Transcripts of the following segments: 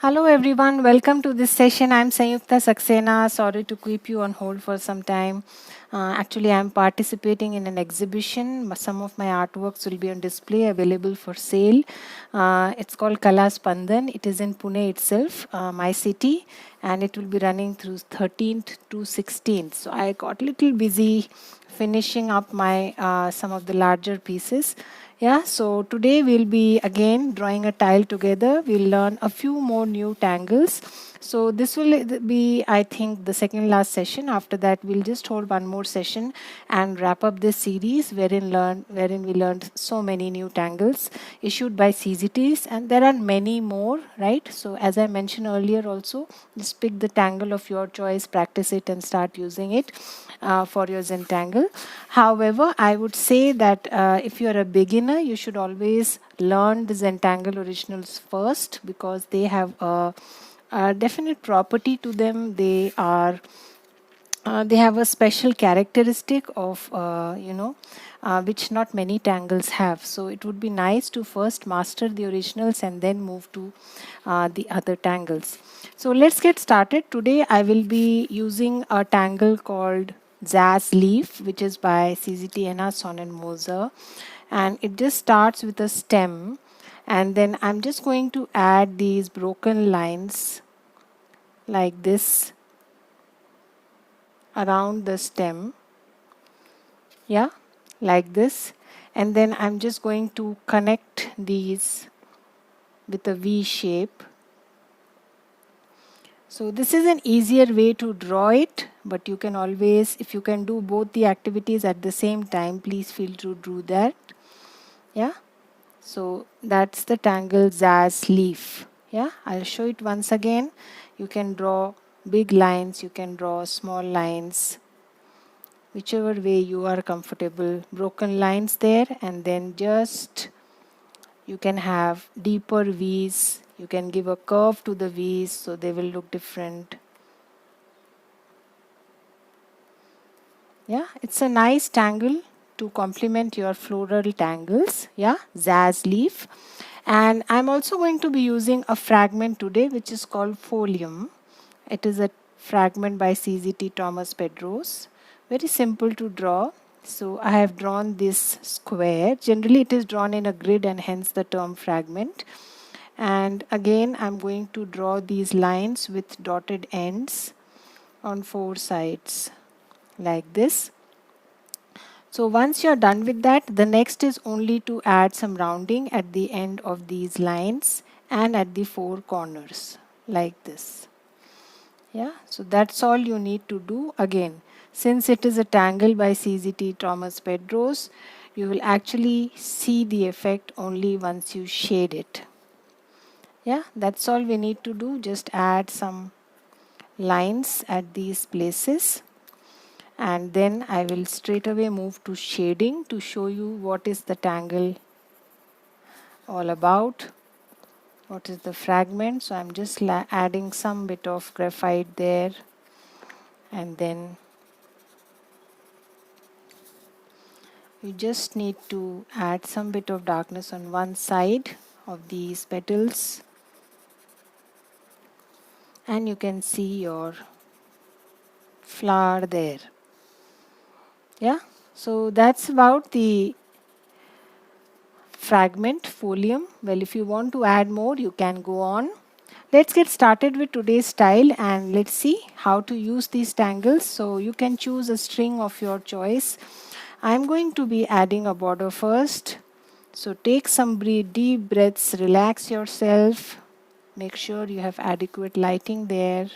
Hello everyone, welcome to this session. I'm Sanyukta Saxena. Sorry to keep you on hold for some time. Actually, I'm participating in an exhibition. Some of my artworks will be on display, available for sale. It's called Kala Spandan. It is in Pune itself, my city, and it will be running through 13th to 16th. So I got a little busy finishing up my some of the larger pieces. Yeah, so today we'll be again drawing a tile together. We'll learn a few more new tangles. So this will be, I think, the second last session. After that, we'll just hold one more session and wrap up this series wherein we learned so many new tangles issued by CZTs, and there are many more, right? So as I mentioned earlier, also just pick the tangle of your choice, practice it, and start using it for your Zentangle. However, I would say that if you are a beginner, you should always learn the Zentangle originals first because they have a definite property to them. They have a special characteristic of which not many tangles have. So it would be nice to first master the originals and then move to the other tangles. So let's get started. Today I will be using a tangle called Zaz leaf, which is by CZT Enna Son and Moser, and it just starts with a stem, and then I'm just going to add these broken lines like this around the stem, yeah, like this, and then I'm just going to connect these with a V shape. So this is an easier way to draw it, but you can always, if you can do both the activities at the same time, please feel to do that. Yeah, so that's the Tangle Zaz leaf. Yeah, I'll show it once again. You can draw big lines, you can draw small lines, whichever way you are comfortable. Broken lines there, and then just you can have deeper V's. You can give a curve to the V's so they will look different. Yeah, it's a nice tangle to complement your floral tangles. Yeah, Zaz leaf. And I'm also going to be using a fragment today which is called Folium. It is a fragment by CZT Thomas Pedros. Very simple to draw. So I have drawn this square. Generally it is drawn in a grid and hence the term fragment. And again I'm going to draw these lines with dotted ends on four sides like this. So once you're done with that, the next is only to add some rounding at the end of these lines and at the four corners like this. Yeah, so that's all you need to do. Again, since it is a tangle by CZT Thomas Pedros, you will actually see the effect only once you shade it. Yeah, that's all we need to do. Just add some lines at these places, and then I will straight away move to shading to show you what is the tangle all about, what is the fragment. So I'm just adding some bit of graphite there, and then you just need to add some bit of darkness on one side of these petals, and you can see your flower there. Yeah, so that's about the fragment Folium. Well, if you want to add more, you can go on. Let's get started with today's style and let's see how to use these tangles. So you can choose a string of your choice. I'm going to be adding a border first. So take some deep breaths, relax yourself. Make sure you have adequate lighting there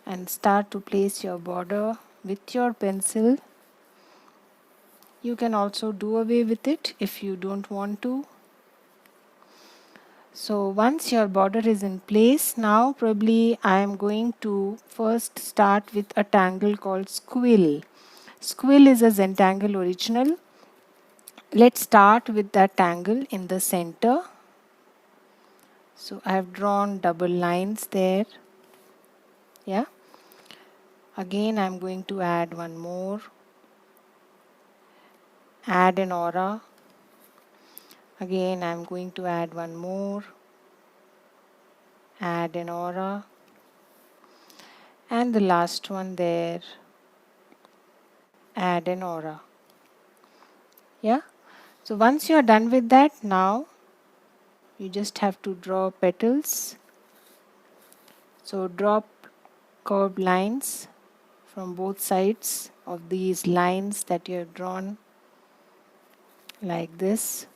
and start to place your border with your pencil. You can also do away with it if you don't want to. So once your border is in place, now probably I am going to first start with a tangle called Squill. Squill is a Zentangle original. Let's start with that tangle in the center. So I have drawn double lines there. Yeah. Again I'm going to add one more. Add an aura. Again I'm going to add one more. add an aura, and the last one there, add an aura. Yeah, so once you are done with that, now you just have to draw petals. So draw curved lines from both sides of these lines that you have drawn, like this.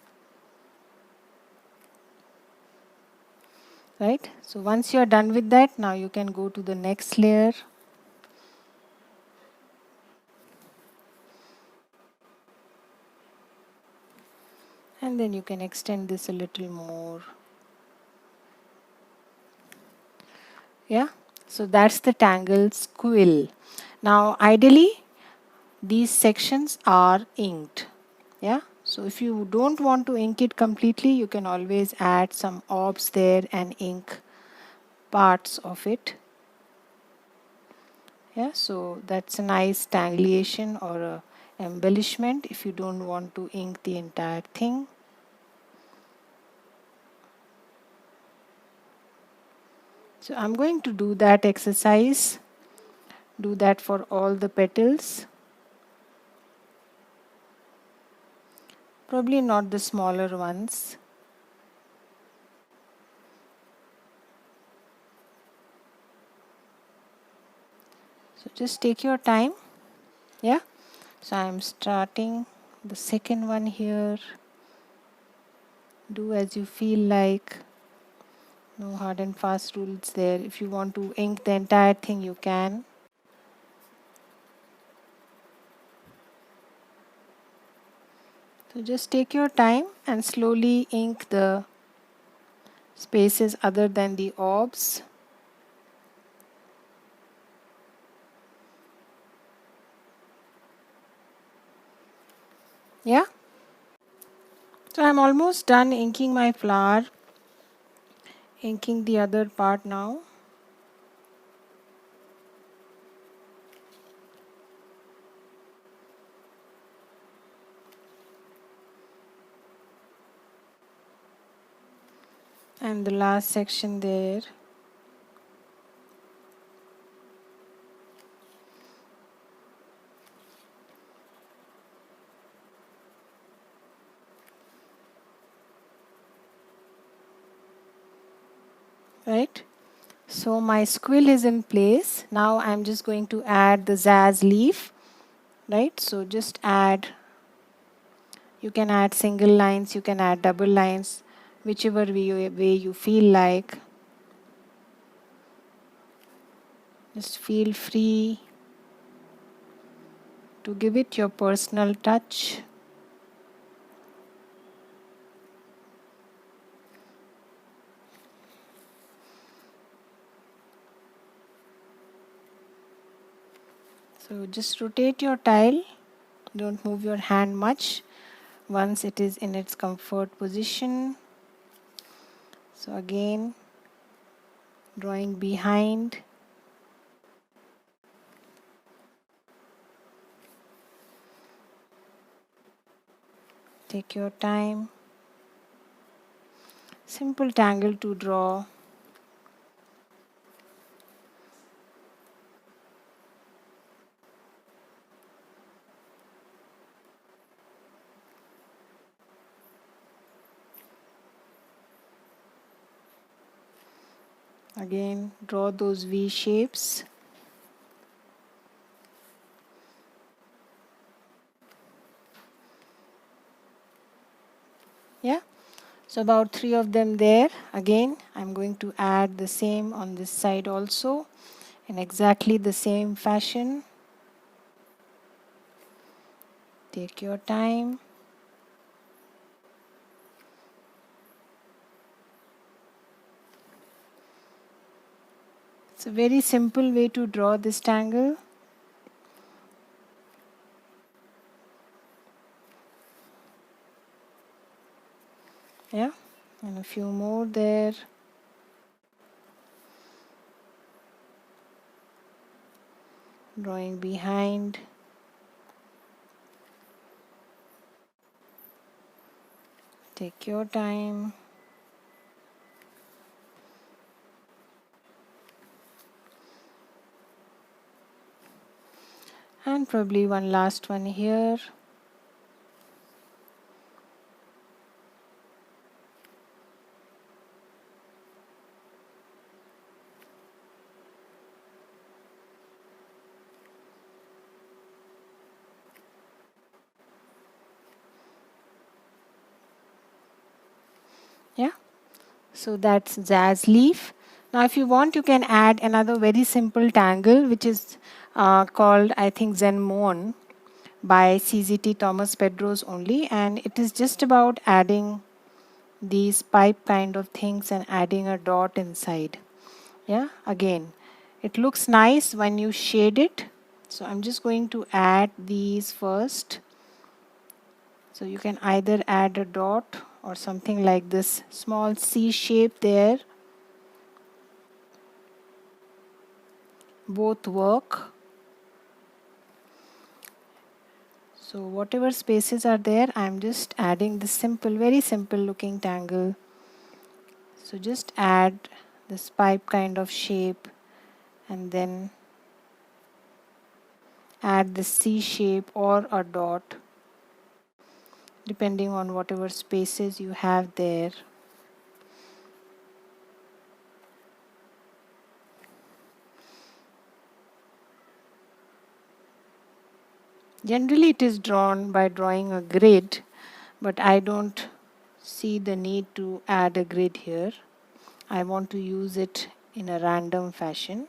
Right, so once you are done with that, now you can go to the next layer. And then you can extend this a little more. Yeah, so that's the tangle squill. Now ideally these sections are inked. Yeah, so if you don't want to ink it completely, you can always add some orbs there and ink parts of it. Yeah, so that's a nice tangulation or a embellishment if you don't want to ink the entire thing. So I'm going to do that exercise, do that for all the petals. Probably not the smaller ones. So just take your time. Yeah, so I'm starting the second one here. Do as you feel like. No hard and fast rules there. If you want to ink the entire thing, you can. So just take your time and slowly ink the spaces other than the orbs. Yeah. So I'm almost done inking my flower. Inking the other part now. And the last section there. Right. So my squill is in place. Now I'm just going to add the Zaz leaf. Right. So just add. You can add single lines. You can add double lines, whichever way you feel like. Just feel free to give it your personal touch. So just rotate your tile. Don't move your hand much once it is in its comfort position. So again, drawing behind. Take your time. Simple tangle to draw. Again, draw those V shapes. Yeah, so about 3 of them there. Again, I'm going to add the same on this side also in exactly the same fashion. Take your time. It's a very simple way to draw this tangle. Yeah, and a few more there. Drawing behind. Take your time. And probably one last one here. Yeah, so that's Zaz leaf. Now if you want, you can add another very simple tangle, which is called, I think, Zen Moon by CZT Thomas Pedros only, and it is just about adding these pipe kind of things and adding a dot inside. Yeah, again, it looks nice when you shade it. So I'm just going to add these first. So you can either add a dot or something like this small C shape there. Both work. So whatever spaces are there, I'm just adding this simple, very simple looking tangle. So just add this pipe kind of shape and then add the C shape or a dot depending on whatever spaces you have there. Generally it is drawn by drawing a grid, but I don't see the need to add a grid here. I want to use it in a random fashion.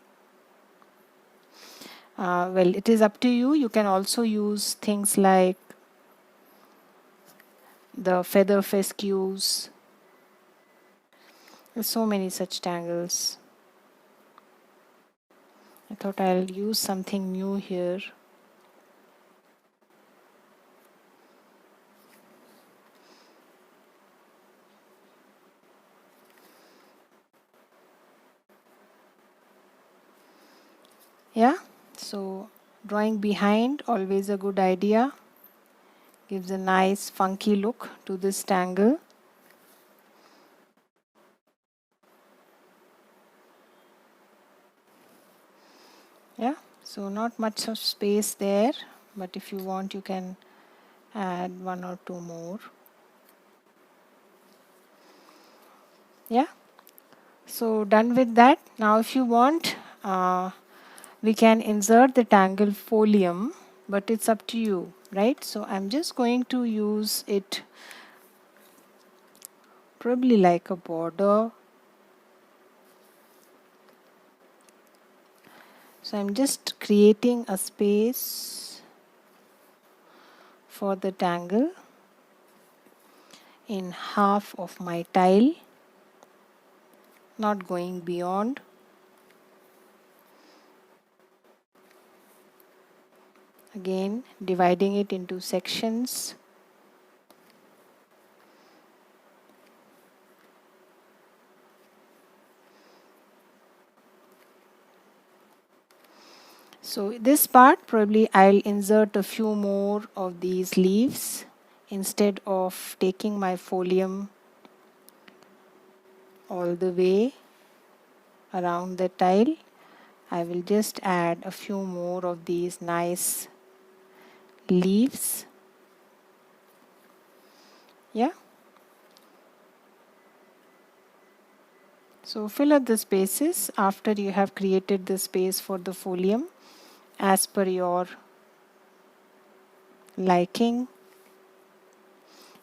Well, it is up to you. You can also use things like the feather fescues. There's so many such tangles. I thought I'll use something new here. Yeah, so drawing behind, always a good idea. Gives a nice funky look to this tangle. Yeah, so not much of space there, but if you want, you can add one or two more. Yeah, so done with that. Now if you want, we can insert the tangle Folium, but it's up to you, right? So I'm just going to use it probably like a border. So I'm just creating a space for the tangle in half of my tile, not going beyond. Again, dividing it into sections. So this part, probably I'll insert a few more of these leaves instead of taking my folium all the way around the tile. I will just add a few more of these nice leaves. Yeah. So fill up the spaces after you have created the space for the folium as per your liking.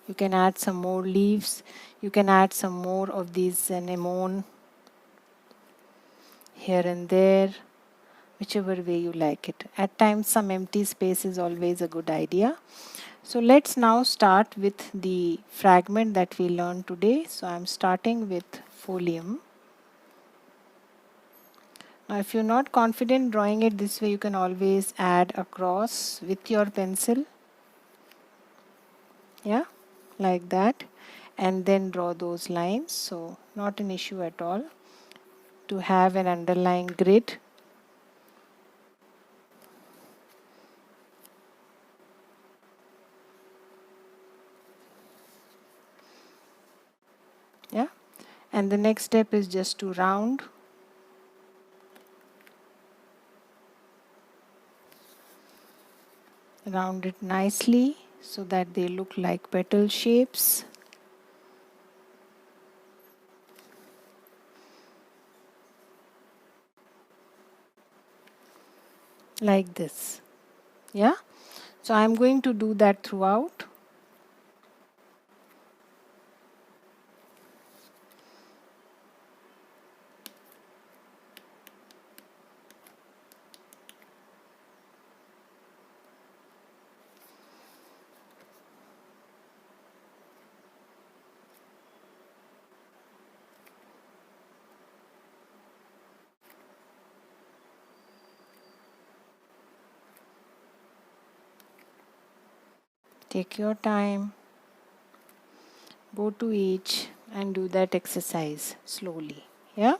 You can add some more leaves. You can add some more of these anemone here and there, whichever way you like it. At times some empty space is always a good idea. So let's now start with the fragment that we learned today. So I'm starting with Folium. Now if you're not confident drawing it this way, you can always add a cross with your pencil. Yeah, like that, and then draw those lines. So not an issue at all to have an underlying grid. Yeah, and the next step is just to round. Round it nicely so that they look like petal shapes. Like this. Yeah. So I'm going to do that throughout. Take your time. Go to each and do that exercise slowly. Yeah.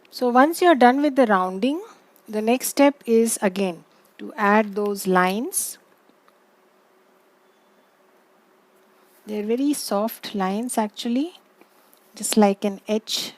So once you're done with the rounding, the next step is again to add those lines. They're very soft lines actually, just like an edge.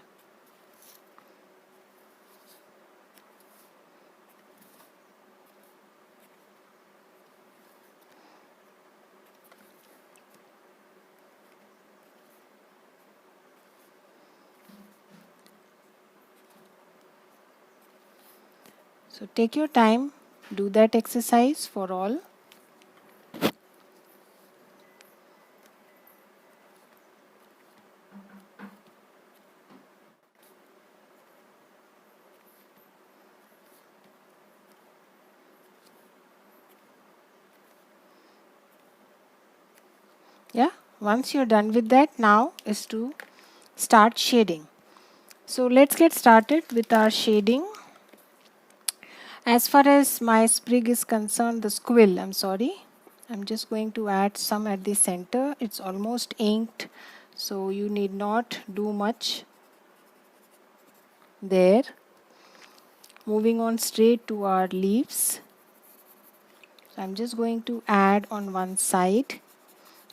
So take your time, do that exercise for all. Yeah, once you're done with that, now is to start shading. So let's get started with our shading. As far as my sprig is concerned, the squill, I'm just going to add some at the center. It's almost inked, so you need not do much there. Moving on straight to our leaves. So I'm just going to add on one side,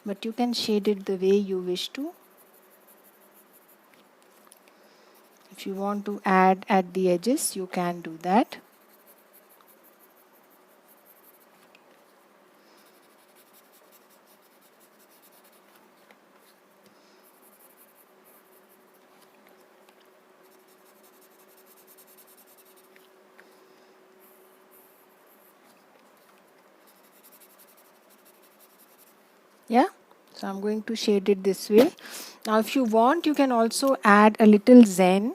but you can shade it the way you wish to. If you want to add at the edges, you can do that. Yeah, so I'm going to shade it this way. Now if you want, you can also add a little zen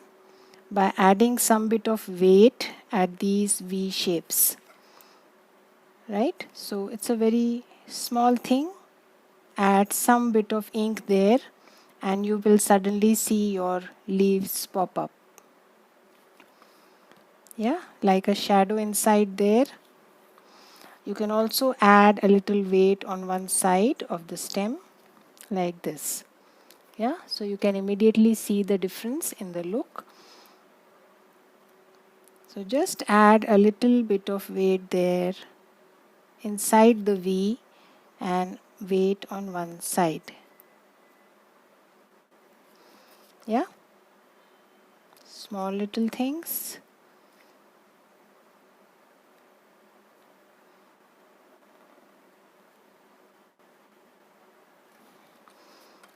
by adding some bit of weight at these V shapes, right? So it's a very small thing. Add some bit of ink there and you will suddenly see your leaves pop up. Yeah, like a shadow inside there. You can also add a little weight on one side of the stem like this. Yeah, so you can immediately see the difference in the look. So just add a little bit of weight there inside the V and weight on one side. Yeah, small little things.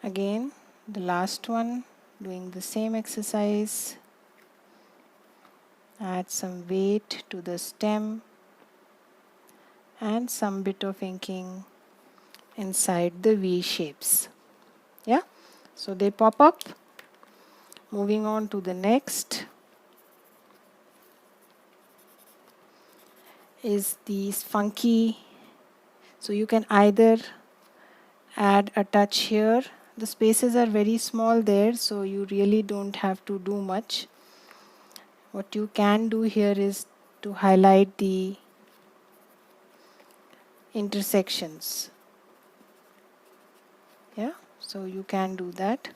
Again, the last one, doing the same exercise. Add some weight to the stem and some bit of inking inside the V shapes. Yeah, so they pop up. Moving on to the next is these funky. So you can either add a touch here. The spaces are very small there, so you really don't have to do much. What you can do here is to highlight the intersections. Yeah, so you can do that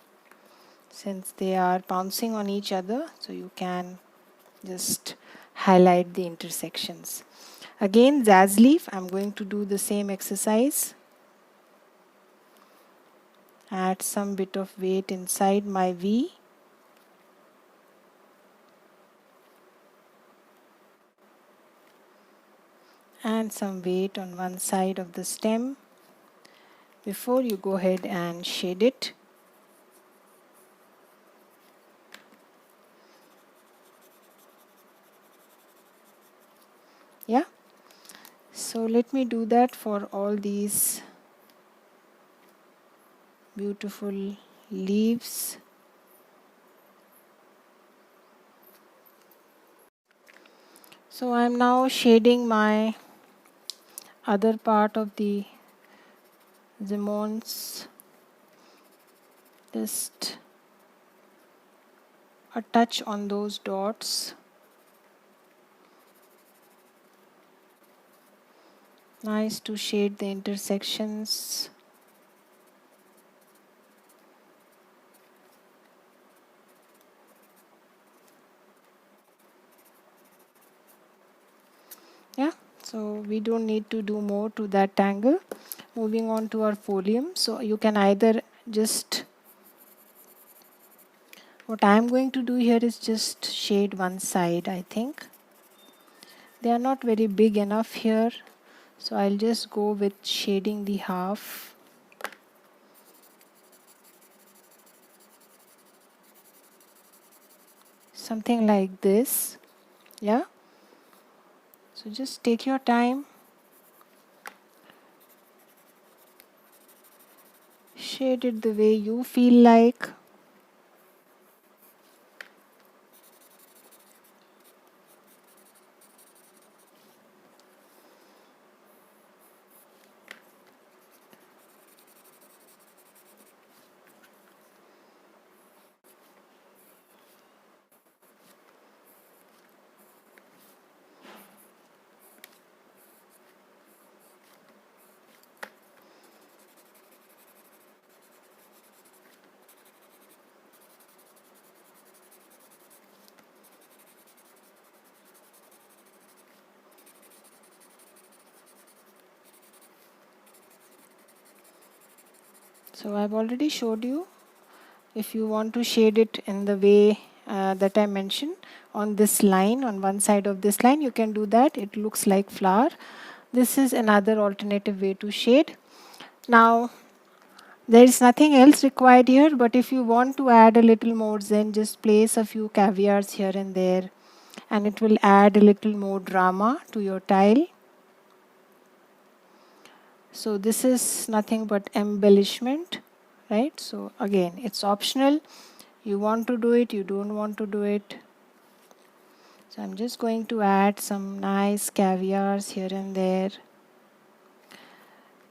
since they are bouncing on each other, so you can just highlight the intersections. Again, Zaz leaf, I'm going to do the same exercise. Add some bit of weight inside my V and some weight on one side of the stem before you go ahead and shade it. Yeah, so let me do that for all these beautiful leaves. So I'm now shading my other part of the Zimons, just a touch on those dots. Nice to shade the intersections. Yeah, so we don't need to do more to that tangle. Moving on to our folium. So you can either just, what I am going to do here is just shade one side, I think. They are not very big enough here. So I'll just go with shading the half. Something like this. Yeah. So just take your time. Shade it the way you feel like. So I've already showed you. If you want to shade it in the way that I mentioned on this line, on one side of this line, you can do that. It looks like flower. This is another alternative way to shade. Now, there is nothing else required here, but if you want to add a little more zen, just place a few caviars here and there, and it will add a little more drama to your tile. So this is nothing but embellishment, right? So again, it's optional. You want to do it, you don't want to do it. So I'm just going to add some nice caviars here and there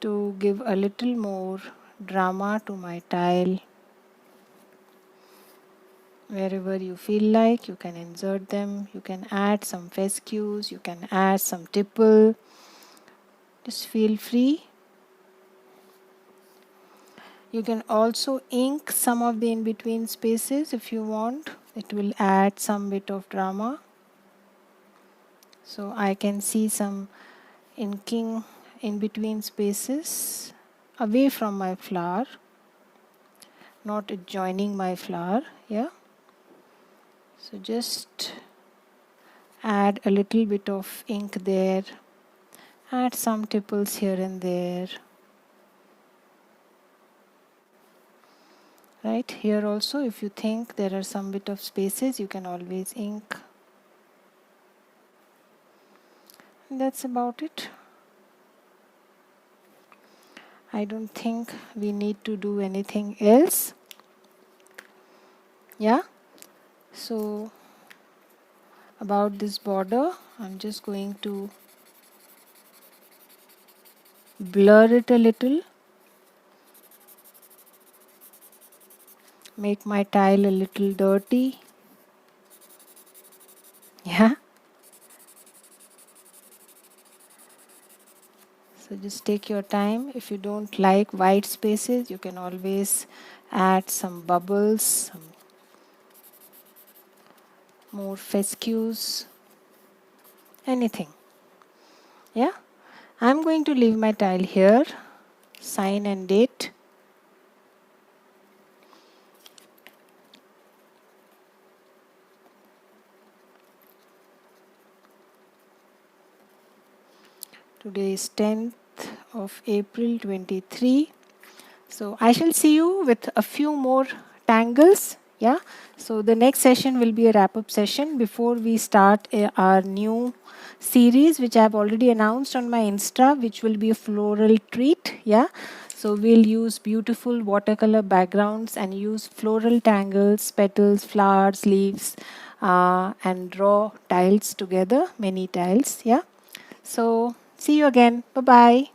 to give a little more drama to my tile. Wherever you feel like, you can insert them. You can add some fescues, you can add some tipple. Just feel free. You can also ink some of the in-between spaces if you want. It will add some bit of drama. So I can see some inking in between spaces away from my flower, not joining my flower. Yeah. So just add a little bit of ink there, add some tipples here and there. Right here also, if you think there are some bit of spaces, you can always ink. And that's about it. I don't think we need to do anything else. Yeah. So about this border, I'm just going to blur it a little, make my tile a little dirty. Yeah. So just take your time. If you don't like white spaces, you can always add some bubbles, some more fescues, anything. Yeah. I'm going to leave my tile here, sign and date. Today is 10th of April 23. So I shall see you with a few more tangles. Yeah. So the next session will be a wrap-up session before we start our new series, which I have already announced on my Insta, which will be a floral treat. Yeah. So we'll use beautiful watercolor backgrounds and use floral tangles, petals, flowers, leaves, and draw tiles together, many tiles. Yeah. So see you again. Bye bye.